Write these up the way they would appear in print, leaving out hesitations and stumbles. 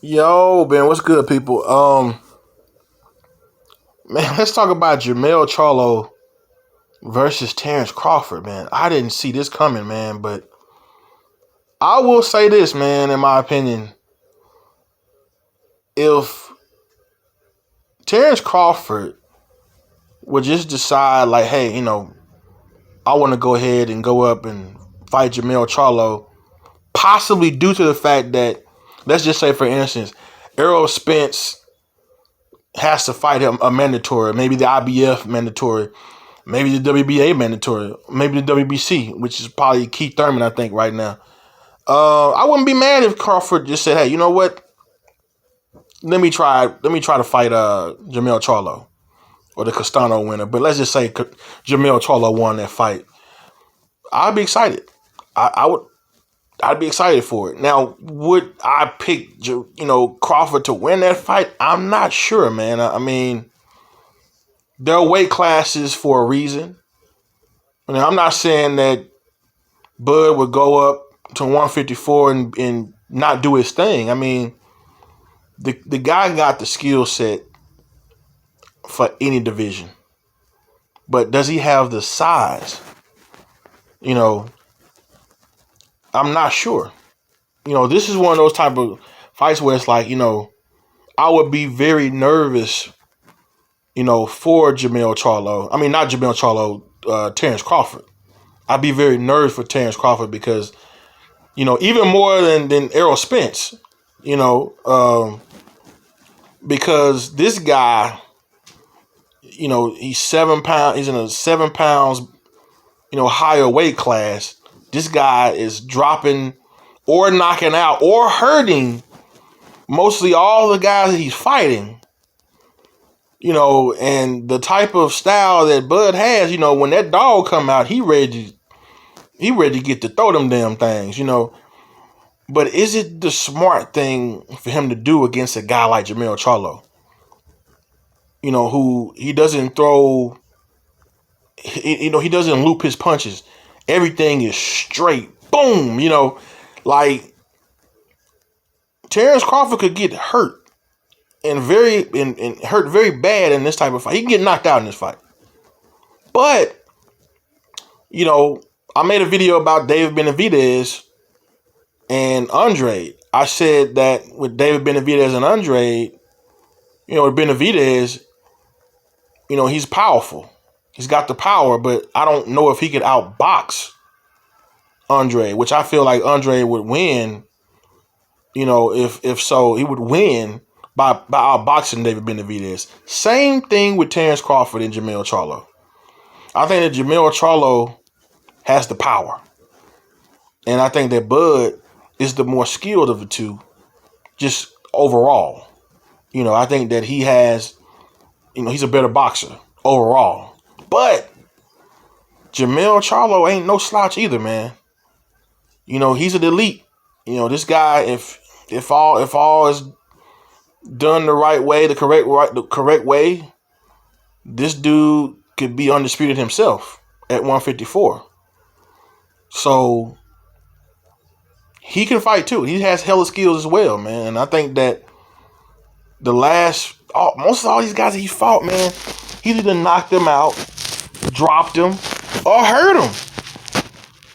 Yo, man, what's good, people? Man, let's talk about Jermell Charlo versus Terence Crawford, man. I didn't see this coming, man, but I will say this, man, in my opinion. If Terence Crawford would just decide, like, hey, I want to go ahead and go up and fight Jermell Charlo, possibly due to the fact that, let's just say, for instance, Errol Spence has to fight him a mandatory, maybe the IBF mandatory, maybe the WBA mandatory, maybe the WBC, which is probably Keith Thurman, I think, right now. I wouldn't be mad if Crawford just said, "Hey, you know what? Let me try. Let me try to fight Jermell Charlo or the Castano winner." But let's just say Jermell Charlo won that fight. I'd be excited. I would. I'd be excited for it. Now, would I pick Crawford to win that fight? I'm not sure, man. I mean, there are weight classes for a reason. I'm not saying that Bud would go up to 154 and not do his thing. I mean, the guy got the skill set for any division. But does he have the size? I'm not sure. This is one of those type of fights where it's like, I would be very nervous, for Jermell Charlo. I mean, not Jermell Charlo, Terence Crawford. I'd be very nervous for Terence Crawford because, even more than Errol Spence, because this guy, he's 7 pounds, he's in a 7 pounds, higher weight class. This guy is dropping or knocking out or hurting mostly all the guys that he's fighting. And the type of style that Bud has, when that dog come out, he ready to get to throw them damn things, But is it the smart thing for him to do against a guy like Jermell Charlo? Who he doesn't throw, he doesn't loop his punches. Everything is straight. Boom, like Terence Crawford could get hurt and hurt very bad in this type of fight. He can get knocked out in this fight. But, I made a video about David Benavidez and Andre. I said that with David Benavidez and Andre, with Benavidez, he's powerful. He's got the power, but I don't know if he could outbox Andre, which I feel like Andre would win. If so, he would win by outboxing David Benavidez. Same thing with Terence Crawford and Jermell Charlo. I think that Jermell Charlo has the power. And I think that Bud is the more skilled of the two, just overall. I think that he has, he's a better boxer overall. But Jermell Charlo ain't no slouch either, man. He's an elite. This guy, if all is done the right way, the correct way, this dude could be undisputed himself at 154. So he can fight too. He has hella skills as well, man. And I think that most of all these guys that he fought, man, he either knocked them out, dropped them, or hurt them.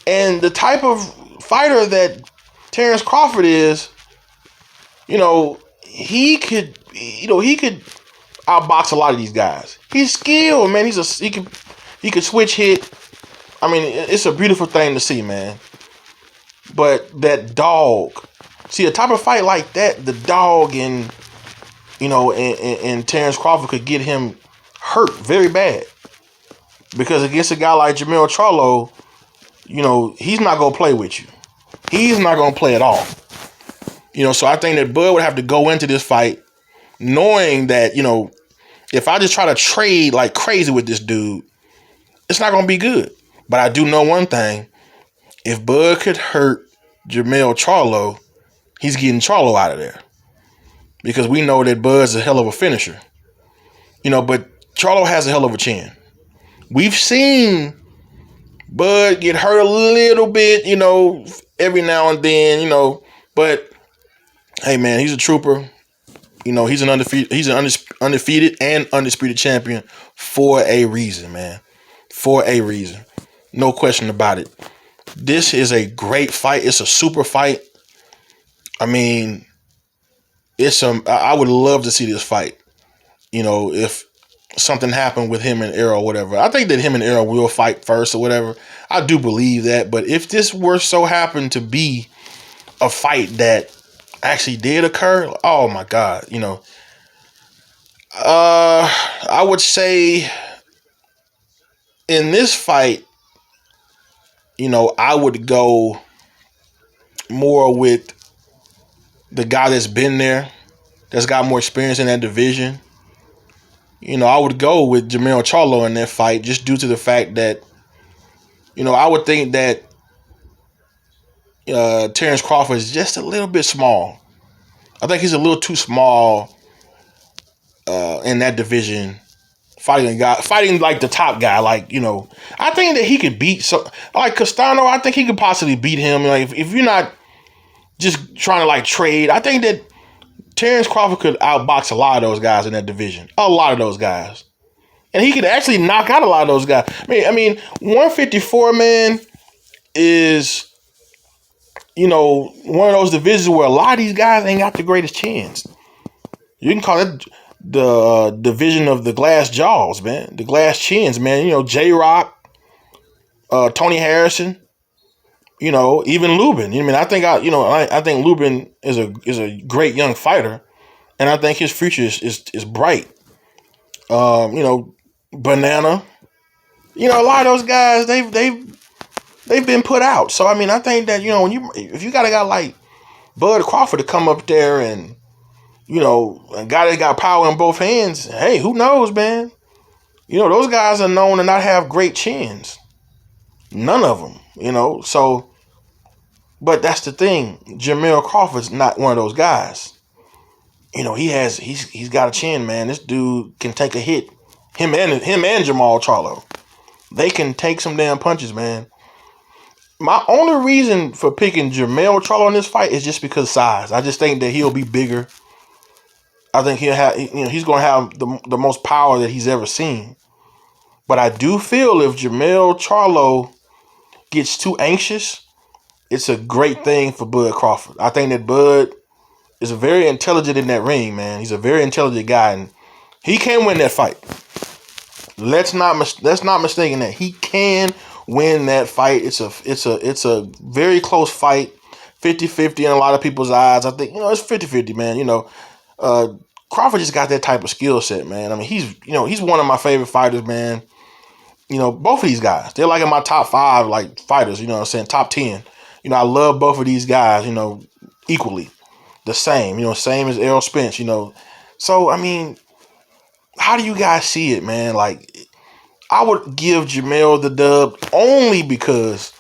And the type of fighter that Terence Crawford is, he could outbox a lot of these guys. He's skilled, man. He could switch hit. I mean, it's a beautiful thing to see, man. But that dog, see, a type of fight like that, the dog and Terence Crawford could get him hurt very bad. Because against a guy like Jermell Charlo, he's not going to play with you. He's not going to play at all. So I think that Bud would have to go into this fight knowing that, if I just try to trade like crazy with this dude, it's not going to be good. But I do know one thing. If Bud could hurt Jermell Charlo, he's getting Charlo out of there. Because we know that Bud's a hell of a finisher. But Charlo has a hell of a chin. We've seen Bud get hurt a little bit, every now and then, but Hey, man, he's a trooper. He's an undefeated. He's an undefeated and undisputed champion for a reason, man. For a reason, no question about it. This is a great fight. It's a super fight. I mean, I would love to see this fight. If something happened with him and Errol or whatever. I think that him and Errol will fight first or whatever. I do believe that. But if this were so happen to be a fight that actually did occur, oh my God, I would say in this fight, I would go more with the guy that's been there, that's got more experience in that division. I would go with Jermell Charlo in that fight just due to the fact that, I would think that Terence Crawford is just a little bit small. I think he's a little too small in that division. Fighting like the top guy, I think that he could beat like Castano. I think he could possibly beat him. Like if you're not just trying to trade, I think that Terence Crawford could outbox a lot of those guys in that division. A lot of those guys. And he could actually knock out a lot of those guys. I mean, 154, man, is, one of those divisions where a lot of these guys ain't got the greatest chance. You can call it the division of the glass jaws, man. The glass chins, man. J-Rock, Tony Harrison, even Lubin. I think Lubin is a great young fighter, and I think his future is bright. Banana. A lot of those guys they've been put out. So I think that if you got a guy like Bud Crawford to come up there and a guy that got power in both hands, hey, who knows, man? Those guys are known to not have great chins. None of them, So, but that's the thing. Jermell Crawford's not one of those guys. He's got a chin, man. This dude can take a hit. Him and Jermall Charlo, they can take some damn punches, man. My only reason for picking Jermell Charlo in this fight is just because of size. I just think that he'll be bigger. I think he's going to have the most power that he's ever seen. But I do feel if Jermell Charlo gets too anxious, it's a great thing for Bud Crawford. I think that Bud is very intelligent in that ring, man. He's a very intelligent guy, and he can win that fight. Let's not mistaken that he can win that fight. It's a very close fight, 50-50 in a lot of people's eyes. I think it's 50-50, man. Crawford just got that type of skill set, man. I mean, he's one of my favorite fighters, man. Both of these guys, they're like in my top 5 fighters. Top 10. I love both of these guys. Equally, the same. Same as Errol Spence. So I mean, how do you guys see it, man? I would give Jermell the dub only because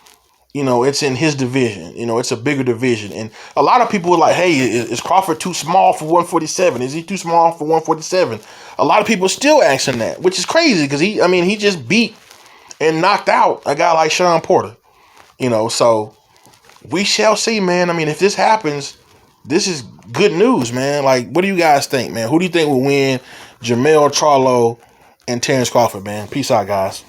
it's in his division. It's a bigger division. And a lot of people were like, hey, is Crawford too small for 147? Is he too small for 147? A lot of people still asking that, which is crazy because he just beat and knocked out a guy like Sean Porter. So we shall see, man. I mean, if this happens, this is good news, man. What do you guys think, man? Who do you think will win, Jermell Charlo and Terence Crawford, man? Peace out, guys.